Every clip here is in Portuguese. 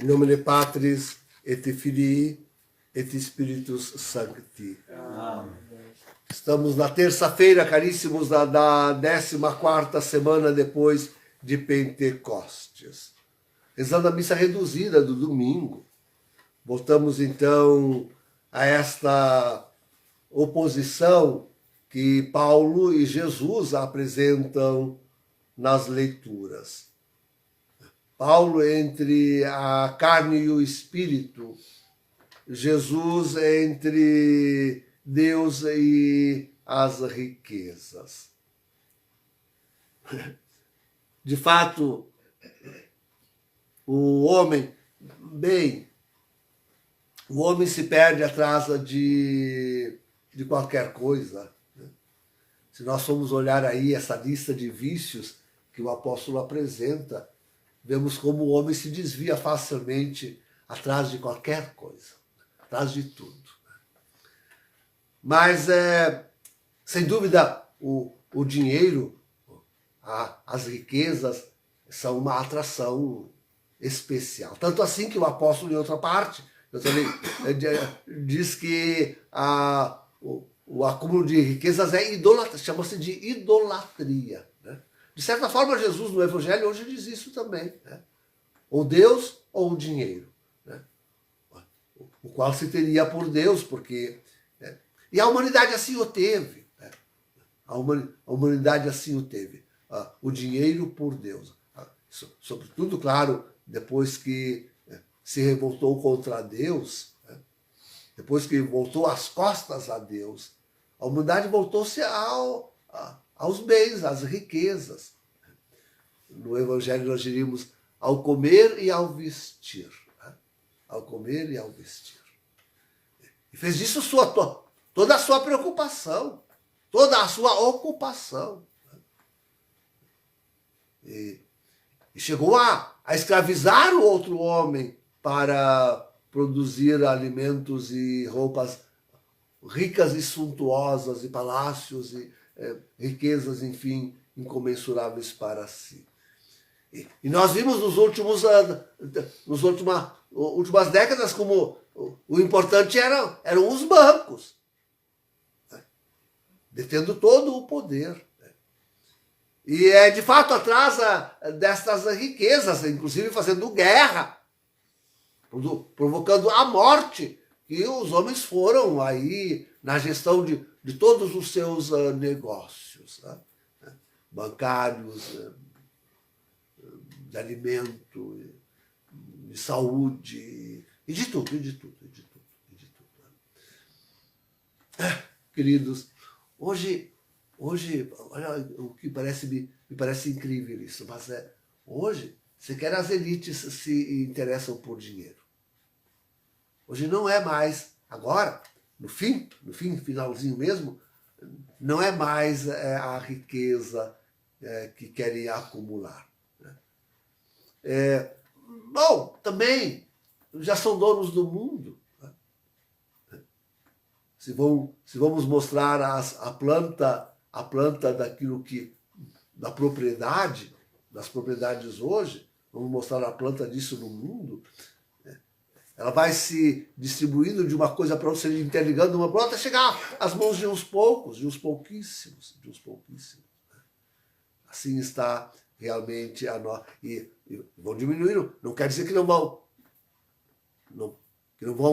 In nomine Patris et Filii et Spiritus Sancti. Amém. Estamos na terça-feira, caríssimos, da 14ª semana depois de Pentecostes. Rezando a missa reduzida do domingo. Voltamos então a esta oposição que Paulo e Jesus apresentam nas leituras. Paulo entre a carne e o espírito, Jesus entre Deus e as riquezas. De fato, o homem se perde atrás de qualquer coisa. Se nós formos olhar aí essa lista de vícios que o apóstolo apresenta, vemos como o homem se desvia facilmente atrás de qualquer coisa, atrás de tudo. Mas, sem dúvida, o dinheiro, as riquezas, são uma atração especial. Tanto assim que o apóstolo, em outra parte, diz que o acúmulo de riquezas é idolatria, chama-se de idolatria. Né? De certa forma, Jesus no Evangelho hoje diz isso também. Né? Ou Deus ou o dinheiro. Né? O qual se teria por Deus, porque... E a humanidade assim o teve. Né? A humanidade assim o teve. O dinheiro por Deus. Sobretudo, claro, depois que se revoltou contra Deus, né? Depois que voltou as costas a Deus, a humanidade voltou-se aos bens, às riquezas. No Evangelho nós diríamos ao comer e ao vestir. Né? Ao comer e ao vestir. E fez disso toda a sua preocupação, toda a sua ocupação. E chegou a escravizar o outro homem para produzir alimentos e roupas ricas e suntuosas, e palácios e riquezas, enfim, incomensuráveis para si. E nós vimos nas últimas décadas como o importante eram os bancos, né? Detendo todo o poder. Né? E de fato atrás destas riquezas, inclusive fazendo guerra, provocando a morte, que os homens foram aí na gestão de todos os seus negócios, né? Bancários, de alimento, de saúde, e de tudo. Queridos, hoje, olha o que me parece incrível isso, mas hoje, sequer as elites se interessam por dinheiro. Hoje não é mais, agora, no finalzinho mesmo, não é mais a riqueza que querem acumular. Né? Bom, também já são donos do mundo. Né? Se vamos mostrar a planta daquilo que, da propriedade, das propriedades hoje, vamos mostrar a planta disso no mundo, ela vai se distribuindo de uma coisa para outra, se interligando uma para outra, até chegar às mãos de uns poucos, de uns pouquíssimos. Assim está realmente a nós. E vão diminuindo, não quer dizer que não vão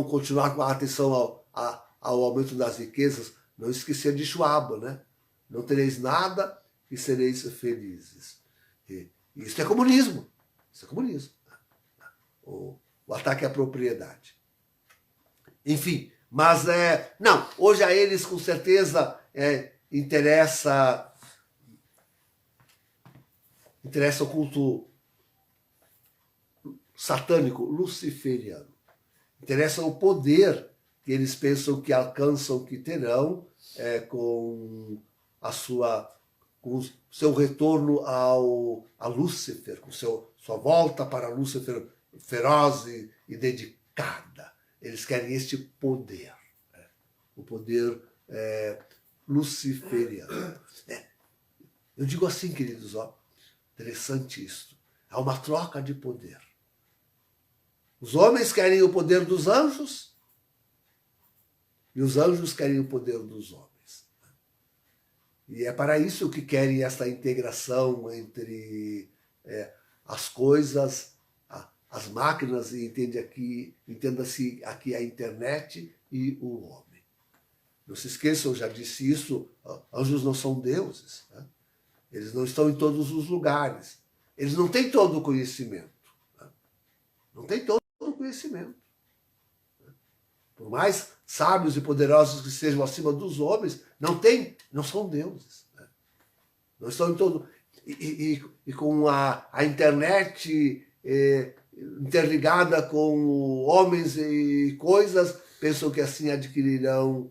continuar com a atenção ao aumento das riquezas. Não esquecer de Schwab, né? Não tereis nada e sereis felizes. E isso é comunismo. Isso é comunismo. O ataque à propriedade. Enfim, mas não, hoje a eles com certeza interessa o culto satânico, luciferiano. Interessa o poder que eles pensam que alcançam, que terão com o seu retorno a Lúcifer, com sua volta para Lúcifer feroz e dedicada. Eles querem este poder, o poder luciferiano. Eu digo assim, queridos, interessante isso. Há uma troca de poder. Os homens querem o poder dos anjos e os anjos querem o poder dos homens. E é para isso que querem essa integração entre as coisas, as máquinas, e entenda-se aqui a internet e o homem. Não se esqueçam, eu já disse isso, anjos não são deuses. Né? Eles não estão em todos os lugares. Eles não têm todo o conhecimento. Né? Não têm todo o conhecimento. Por mais sábios e poderosos que sejam acima dos homens, não são deuses. Né? Não estão em todo. E com a internet interligada com homens e coisas, pensam que assim adquirirão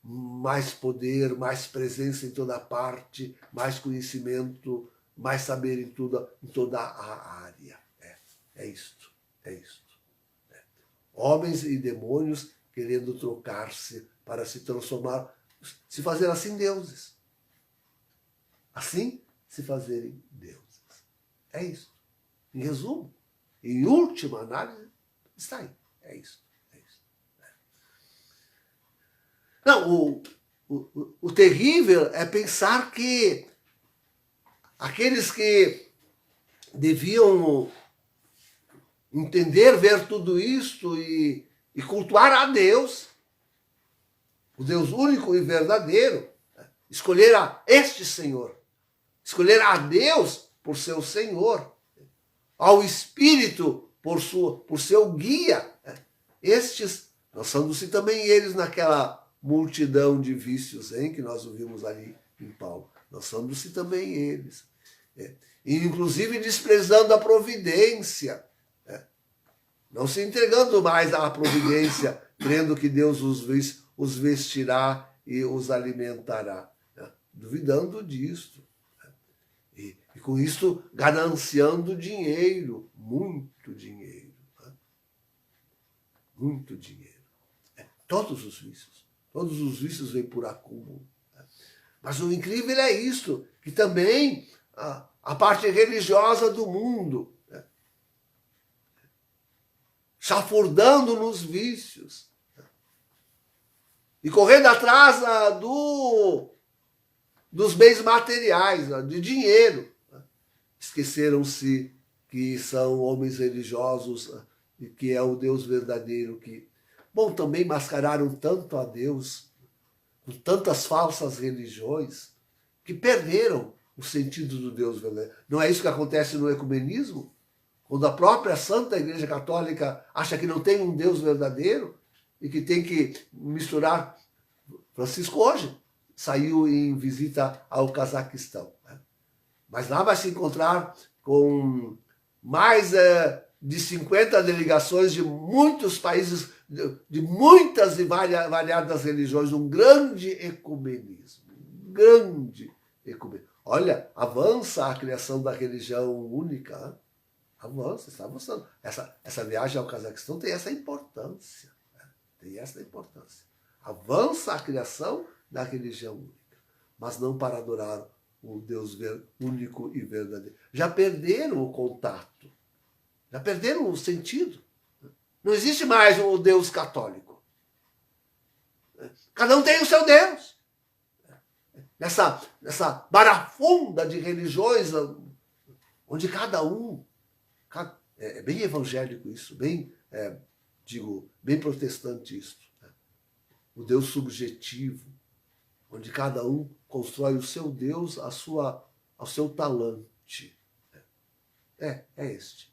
mais poder, mais presença em toda parte, mais conhecimento, mais saber em toda a área. É isto. Homens e demônios querendo trocar-se para se transformar, se fazer assim deuses. Assim se fazerem deuses. É isso. Em resumo, em última análise, está aí. É isso. Não, o terrível é pensar que aqueles que deviam entender, ver tudo isto e cultuar a Deus, o Deus único e verdadeiro, escolher a este Senhor, escolher a Deus por seu Senhor, ao Espírito por seu guia, estes, lançando-se também eles naquela multidão de vícios que nós ouvimos ali em Paulo, lançando-se também eles, e inclusive desprezando a providência, não se entregando mais à providência, crendo que Deus os vestirá e os alimentará. Duvidando disto. E com isso gananciando dinheiro, muito dinheiro. Muito dinheiro. Todos os vícios vêm por acúmulo. Mas o incrível é isso, que também a parte religiosa do mundo, chafurdando nos vícios e correndo atrás dos bens materiais, de dinheiro. Esqueceram-se que são homens religiosos e que é o Deus verdadeiro que... Bom, também mascararam tanto a Deus com tantas falsas religiões que perderam o sentido do Deus verdadeiro. Não é isso que acontece no ecumenismo? Quando a própria Santa Igreja Católica acha que não tem um Deus verdadeiro e que tem que misturar. Francisco hoje saiu em visita ao Cazaquistão. Mas lá vai se encontrar com mais de 50 delegações de muitos países, de muitas e variadas religiões, um grande ecumenismo. Olha, avança a criação da religião única, avança, está avançando. Essa viagem ao Cazaquistão tem essa importância. Avança a criação da religião única, mas não para adorar o Deus único e verdadeiro. Já perderam o contato, já perderam o sentido. Não existe mais o Deus católico. Cada um tem o seu Deus. Nessa barafunda de religiões, onde cada um... É bem evangélico isso, bem protestante isso. O Deus subjetivo, onde cada um constrói o seu Deus ao seu talante. É este.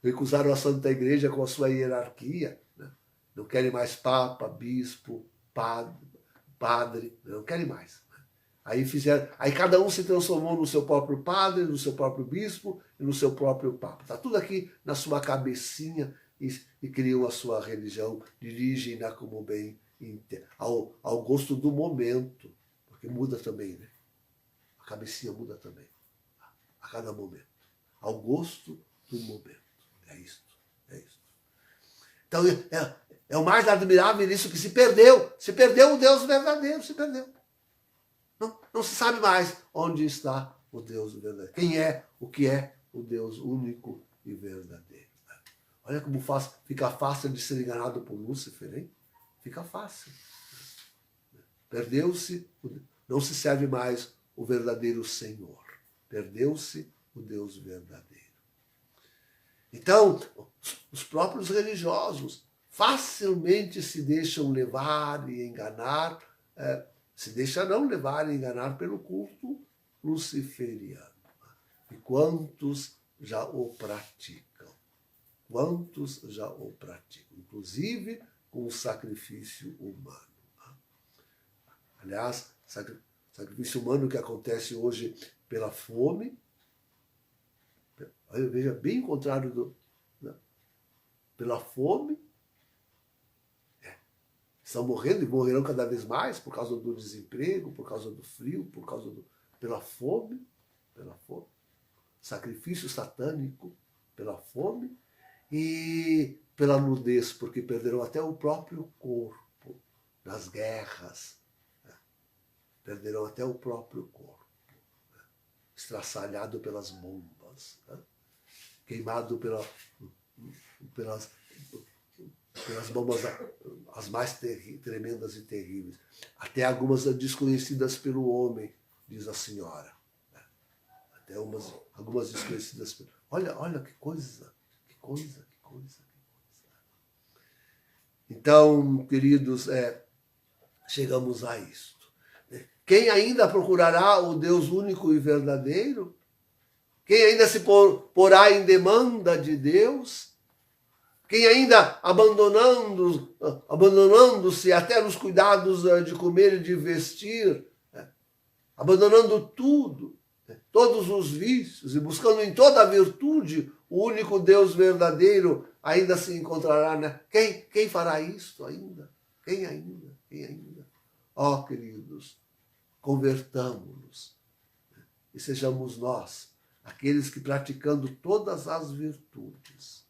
Recusaram a Santa Igreja com a sua hierarquia. Não querem mais papa, bispo, padre, não querem mais. Aí cada um se transformou no seu próprio padre, no seu próprio bispo e no seu próprio papa. Está tudo aqui na sua cabecinha e criam a sua religião, dirigem-na como bem ao gosto do momento, porque muda também, né? A cabecinha muda também, a cada momento, ao gosto do momento. É isso. Então é o mais admirável isso, que se perdeu o Deus verdadeiro, se perdeu. Não se sabe mais onde está o Deus verdadeiro. Quem é, o que é o Deus único e verdadeiro. Olha como fica fácil de ser enganado por Lúcifer, hein? Fica fácil. Perdeu-se, não se serve mais o verdadeiro Senhor. Perdeu-se o Deus verdadeiro. Então, os próprios religiosos facilmente se deixam levar e enganar, se deixam não levar e enganar pelo culto luciferiano. E quantos já o praticam? Quantos já o praticam? Inclusive com o sacrifício humano. Aliás, sacrifício humano que acontece hoje pela fome. Veja, bem o contrário pela fome. Estão morrendo e morrerão cada vez mais por causa do desemprego, por causa do frio, pela fome. Sacrifício satânico pela fome e pela nudez, porque perderam até o próprio corpo nas guerras. Perderam até o próprio corpo, estraçalhado pelas bombas, queimado pelas bombas as mais tremendas e terríveis, até algumas desconhecidas pelo homem, diz a senhora. Até algumas desconhecidas. Olha que coisa. Então, queridos, chegamos a isto. Quem ainda procurará o Deus único e verdadeiro? Quem ainda se porá em demanda de Deus? Quem ainda abandonando-se até nos cuidados de comer e de vestir, abandonando tudo, todos os vícios e buscando em toda a virtude o único Deus verdadeiro, ainda se encontrará, né? Quem fará isto ainda? Quem ainda? Ó, queridos, convertamos-nos e sejamos nós aqueles que, praticando todas as virtudes,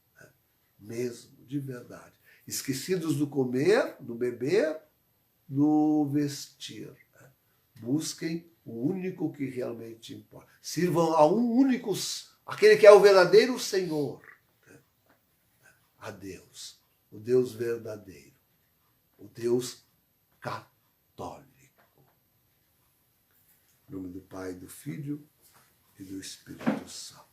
mesmo, de verdade, esquecidos do comer, do beber, do vestir, busquem o único que realmente importa. Sirvam a um único, aquele que é o verdadeiro Senhor, a Deus, o Deus verdadeiro, o Deus católico. Em nome do Pai, do Filho e do Espírito Santo.